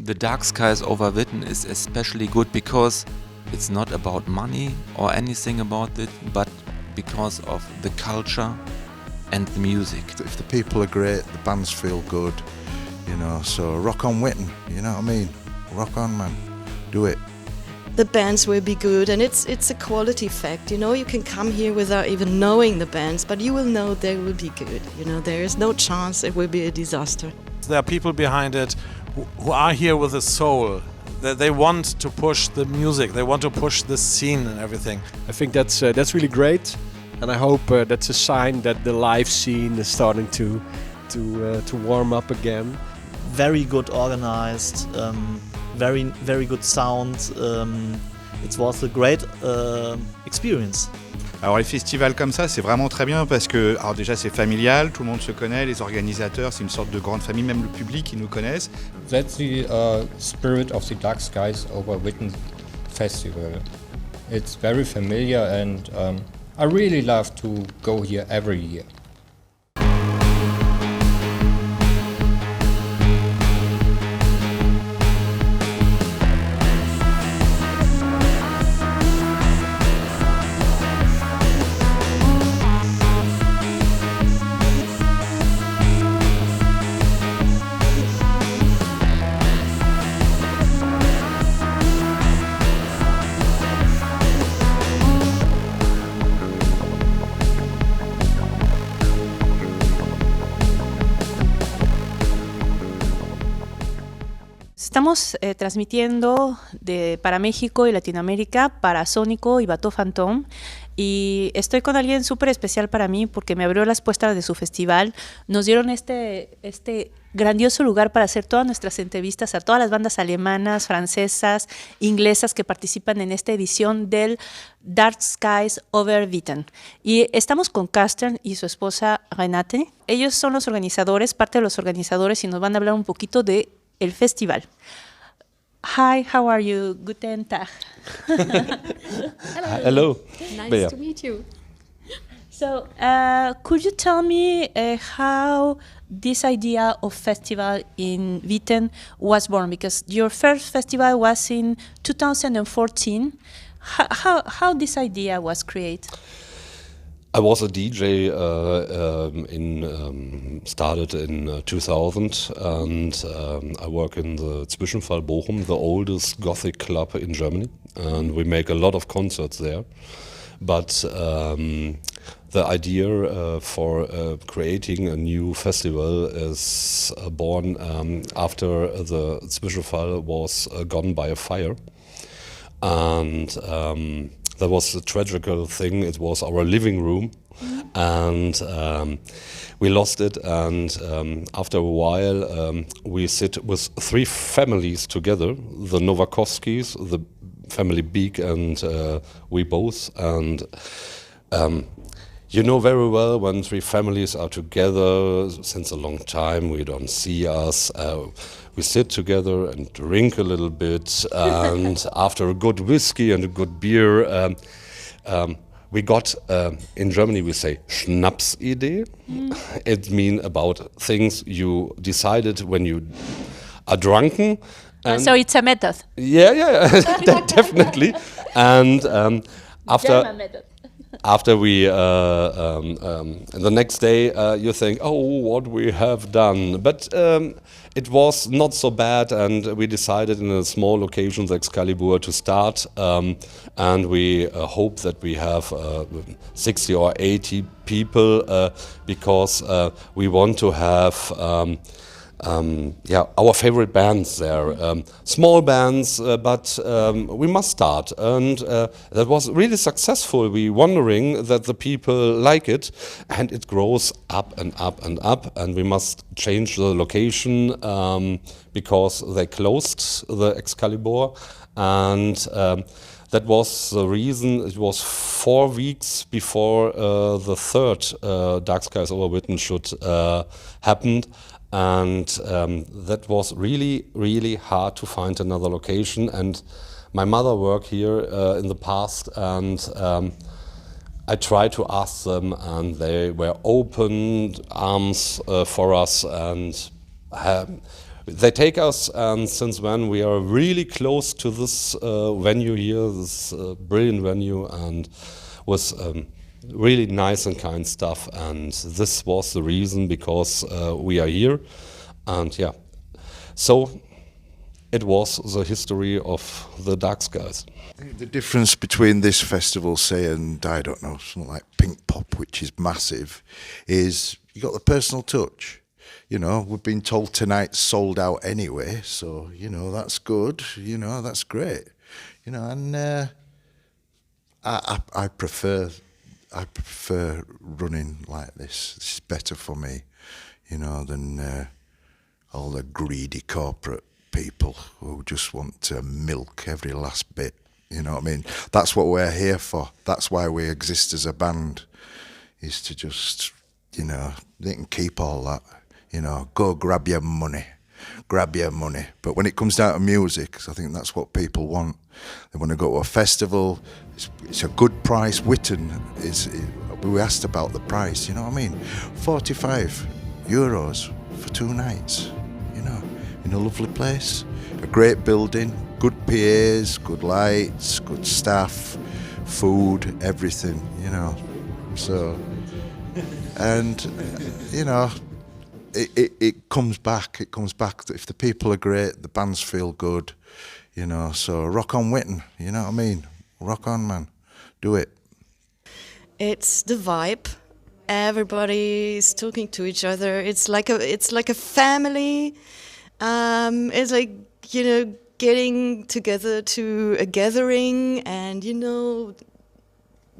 The Dark Skies over Witten is especially good because it's not about money or anything about it, but because of the culture and the music. If the people are great, the bands feel good, you know, so rock on Witten, you know what I mean? Rock on, man, do it. The bands will be good, and it's a quality fact, you know. You can come here without even knowing the bands, but you will know they will be good, you know. There is no chance it will be a disaster. There are people behind it who are here with a soul. They want to push the music, they want to push the scene and everything. I think that's really great, and I hope that's a sign that the live scene is starting to warm up again. Very good organized, very good sound. It was a great experience. Alors les festivals comme ça, c'est vraiment très bien parce que, alors déjà c'est familial, tout le monde se connaît, les organisateurs, c'est une sorte de grande famille, même le public, ils nous connaissent. That's the spirit of the Dark Skies over Witten festival. It's very familiar, and I really love to go here every year. Estamos transmitiendo para México y Latinoamérica, para Sónico y Bateau Fantôme, y estoy con alguien súper especial para mí porque me abrió las puertas de su festival. Nos dieron este grandioso lugar para hacer todas nuestras entrevistas a todas las bandas alemanas, francesas, inglesas que participan en esta edición del Dark Skies over Witten. Y estamos con Carsten y su esposa Renate. Ellos son los organizadores, parte de los organizadores, y nos van a hablar un poquito de el festival. Hi, how are you? Guten Tag. Hello. Nice to meet you. So, could you tell me how this idea of festival in Witten was born? Because your first festival was in 2014. How this idea was created? I was a DJ started in 2000, and I work in the Zwischenfall Bochum, the oldest Gothic club in Germany, and we make a lot of concerts there. But the idea for creating a new festival is born after the Zwischenfall was gone by a fire, and that was a tragical thing. It was our living room, and we lost it. And after a while, we sit with 3 families together: the Nowakovskis, the family Beek, and we both. And you know very well when 3 families are together since a long time, we don't see us. We sit together and drink a little bit, and after a good whiskey and a good beer, we got, in Germany we say Schnapsidee. It means about things you decided when you are drunken. And so it's a method. Yeah, definitely. And after we, the next day, you think, oh, what we have done. But it was not so bad, and we decided in a small location, the Excalibur, to start. And we hope that we have 60 or 80 people, because we want to have our favorite bands there. Small bands, but we must start. And that was really successful. We wondering that the people like it, and it grows up and up and up. And we must change the location because they closed the Excalibur. And that was the reason. It was 4 weeks before the third Dark Skies over Witten should happen. And that was really, really hard to find another location. And my mother worked here in the past, and I tried to ask them, and they were open arms for us. And they take us, and since then we are really close to this venue here, this brilliant venue, and with really nice and kind stuff. And this was the reason, because we are here, and yeah, so it was the history of the Dark Skies. The difference between this festival, say, and I don't know, something like Pink Pop, which is massive, is you got the personal touch. You know, we've been told tonight's sold out anyway, so, you know, that's good, you know, that's great. You know, and I prefer running like this. This is better for me, you know, than all the greedy corporate people who just want to milk every last bit. You know what I mean? That's what we're here for. That's why we exist as a band, is to just, you know, they can keep all that. You know, go grab your money. But when it comes down to music, I think that's what people want. They want to go to a festival. It's a good price. Witten we asked about the price, you know what I mean? €45 for 2 nights, you know, in a lovely place. A great building, good PAs, good lights, good staff, food, everything, you know. So, and, you know, it comes back. It comes back that if the people are great, the bands feel good, you know. So rock on, Witten, you know what I mean? Rock on, man. Do it. It's the vibe. Everybody's talking to each other. It's like a family. It's like, you know, getting together to a gathering, and, you know,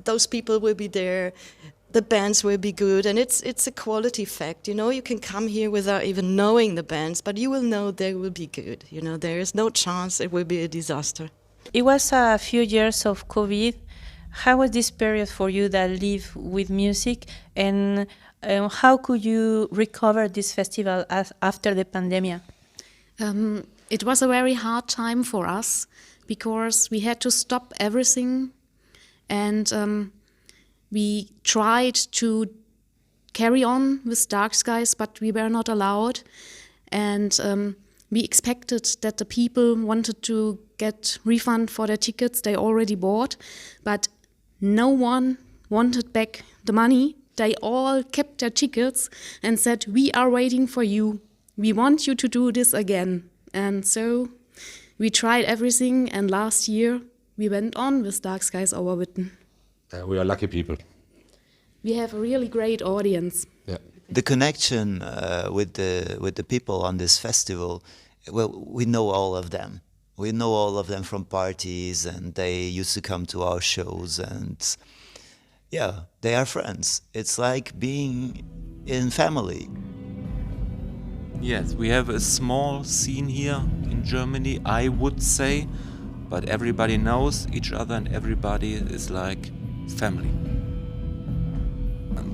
those people will be there. The bands will be good, and it's a quality fact. You know, you can come here without even knowing the bands, but you will know they will be good. You know, there is no chance it will be a disaster. It was a few years of COVID. How was this period for you that live with music, and how could you recover this festival after the pandemic? It was a very hard time for us, because we had to stop everything, and we tried to carry on with Dark Skies, but we were not allowed. And we expected that the people wanted to get refund for their tickets they already bought, but no one wanted back the money. They all kept their tickets and said, "We are waiting for you. We want you to do this again." And so we tried everything, and last year we went on with Dark Skies over Witten. We are lucky people. We have a really great audience. Yeah. The connection with the people on this festival, well, we know all of them. We know all of them from parties, and they used to come to our shows, and yeah, they are friends. It's like being in family. Yes, we have a small scene here in Germany, I would say, but everybody knows each other and everybody is like family.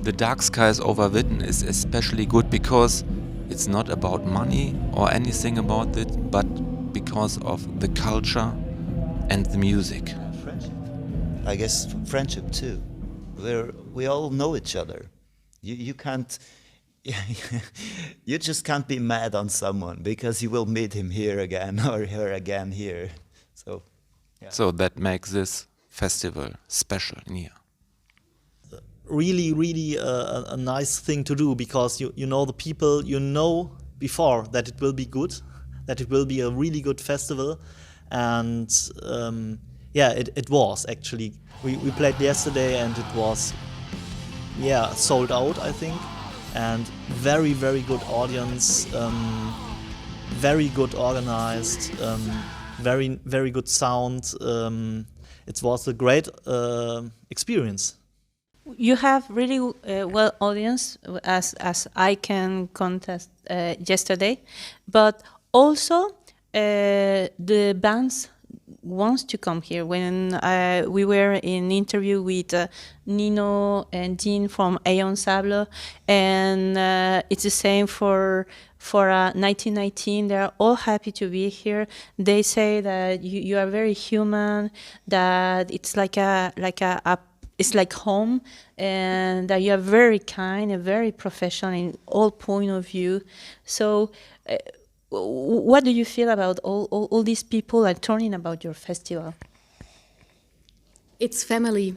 The Dark Skies over Witten is especially good because it's not about money or anything about it, but because of the culture and the music. Friendship. I guess friendship too. We all know each other. You can't. You just can't be mad on someone because you will meet him here again or her again here. So, yeah. So that makes this festival special in here. Really, really a nice thing to do, because you know the people, you know before that it will be good, that it will be a really good festival, and yeah, it was actually. We played yesterday and it was, yeah, sold out, I think, and very, very good audience, very good organized, very, very good sound. It was a great experience. You have really well audience, as I can contest yesterday, but also the bands wants to come here. When we were in interview with Nino and Dean from Aeon Sable, and it's the same for 1919. They are all happy to be here. They say that you are very human, that it's like it's like home, and that you are very kind and very professional in all point of view. So what do you feel about all these people are turning about your festival? It's family.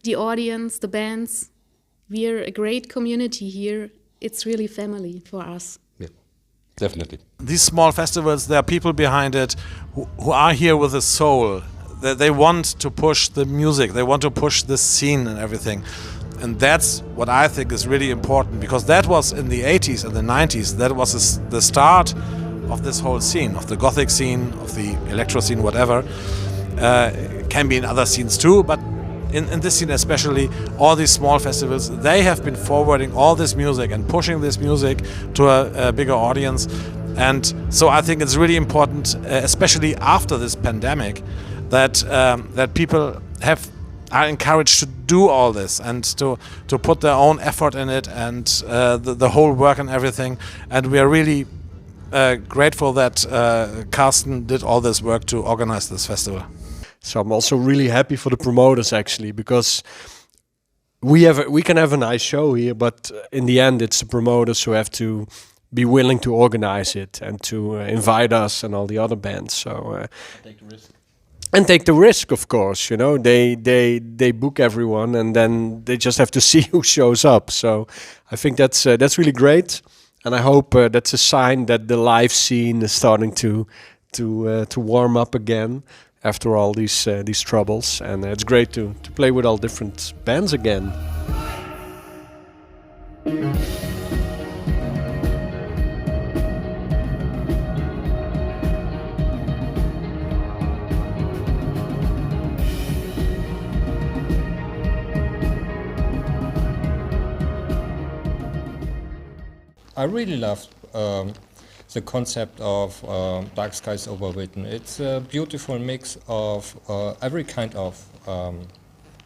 The audience, the bands, we're a great community here. It's really family for us. Yeah, definitely. These small festivals, there are people behind it who are here with a soul. They want to push the music, they want to push the scene and everything. And that's what I think is really important, because that was in the 80s and the 90s, that was the start of this whole scene, of the Gothic scene, of the electro scene, whatever. It can be in other scenes too, but in this scene especially, all these small festivals, they have been forwarding all this music and pushing this music to a bigger audience. And so I think it's really important, especially after this pandemic, that people are encouraged to do all this and to put their own effort in it and the whole work and everything. And we are really grateful that Carsten did all this work to organize this festival. So I'm also really happy for the promoters, actually, because we can have a nice show here, but in the end it's the promoters who have to be willing to organize it and to invite us and all the other bands. So take the risk. And take the risk, of course. You know, they book everyone, and then they just have to see who shows up. So I think that's really great, and I hope that's a sign that the live scene is starting to warm up again after all these troubles. And it's great to play with all different bands again. I really love the concept of Dark Skies over Witten. It's a beautiful mix of every kind of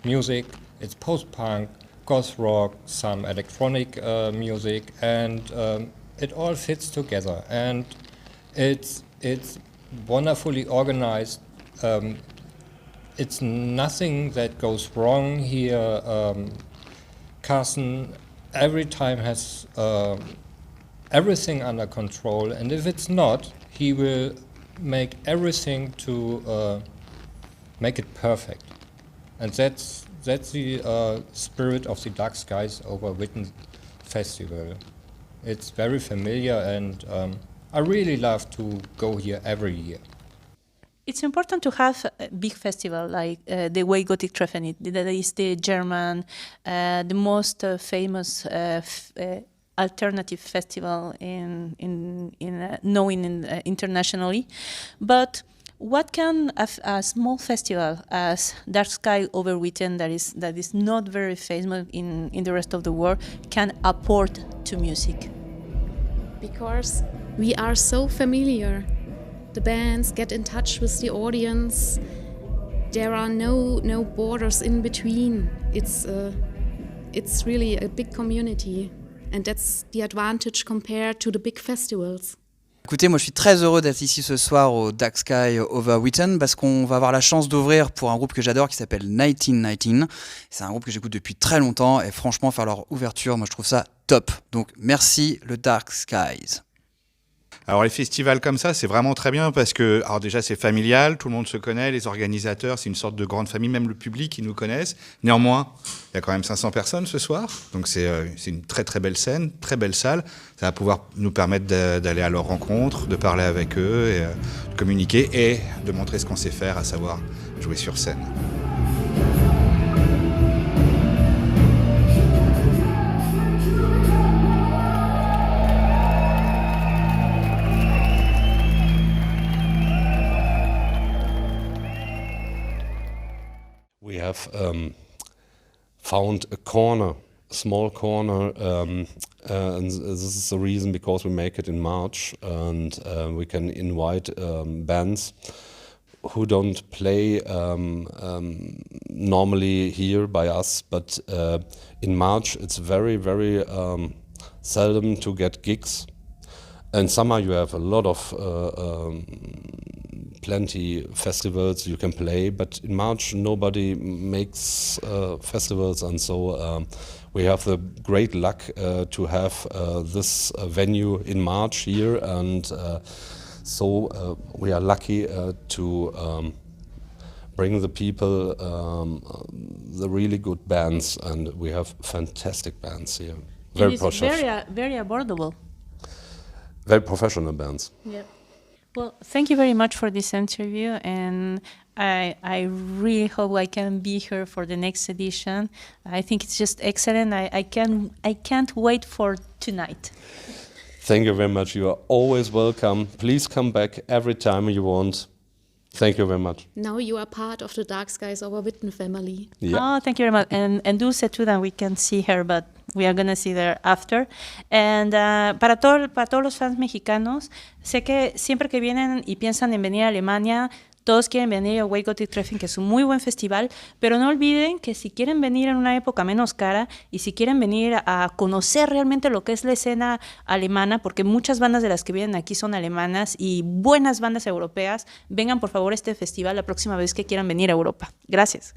music. It's post-punk, goth rock, some electronic music, and it all fits together. And it's wonderfully organized. It's nothing that goes wrong here. Carsten every time has everything under control, and if it's not, he will make everything to make it perfect. And that's the spirit of the Dark Skies over Witten festival. It's very familiar, and I really love to go here every year. It's important to have a big festival like the way Gothic Treffen, that is the German, the most famous alternative festival known internationally. But what can a small festival as Dark Sky over Witten, that is not very famous in the rest of the world, can apport to music? Because we are so familiar. The bands get in touch with the audience. There are no borders in between. It's really a big community. And that's the advantage compared to the big festivals. Écoutez, moi je suis très heureux d'être ici ce soir au Dark Sky over Witten parce qu'on va avoir la chance d'ouvrir pour un groupe que j'adore qui s'appelle 1919. C'est un groupe que j'écoute depuis très longtemps et franchement faire leur ouverture, moi je trouve ça top. Donc merci le Dark Skies. Alors les festivals comme ça, c'est vraiment très bien parce que, alors déjà c'est familial, tout le monde se connaît, les organisateurs, c'est une sorte de grande famille, même le public, ils nous connaissent. Néanmoins, il y a quand même 500 personnes ce soir, donc c'est une très très belle scène, très belle salle. Ça va pouvoir nous permettre d'aller à leur rencontre, de parler avec eux, et, de communiquer et de montrer ce qu'on sait faire, à savoir jouer sur scène. We have found a corner, a small corner, and this is the reason because we make it in March, and we can invite bands who don't play normally here by us, but in March it's very, very seldom to get gigs. In summer you have a lot of plenty festivals you can play, but in March nobody makes festivals, and so we have the great luck to have this venue in March here, and so we are lucky to bring the people the really good bands, and we have fantastic bands here. Very very affordable. Very professional bands. Yeah. Well, thank you very much for this interview, and I really hope I can be here for the next edition. I think it's just excellent. I can't wait for tonight. Thank you very much. You are always welcome. Please come back every time you want. Thank you very much. Now you are part of the Dark Skies Over Witten family. Yeah. Oh, thank you very much. And Dulce too, that we can see her, but we are going to see her after. And para todos los fans mexicanos, sé que siempre que vienen y piensan en venir a Alemania, todos quieren venir a White Gothic Treffen, que es un muy buen festival, pero no olviden que si quieren venir en una época menos cara y si quieren venir a conocer realmente lo que es la escena alemana, porque muchas bandas de las que vienen aquí son alemanas y buenas bandas europeas, vengan por favor a este festival la próxima vez que quieran venir a Europa. Gracias.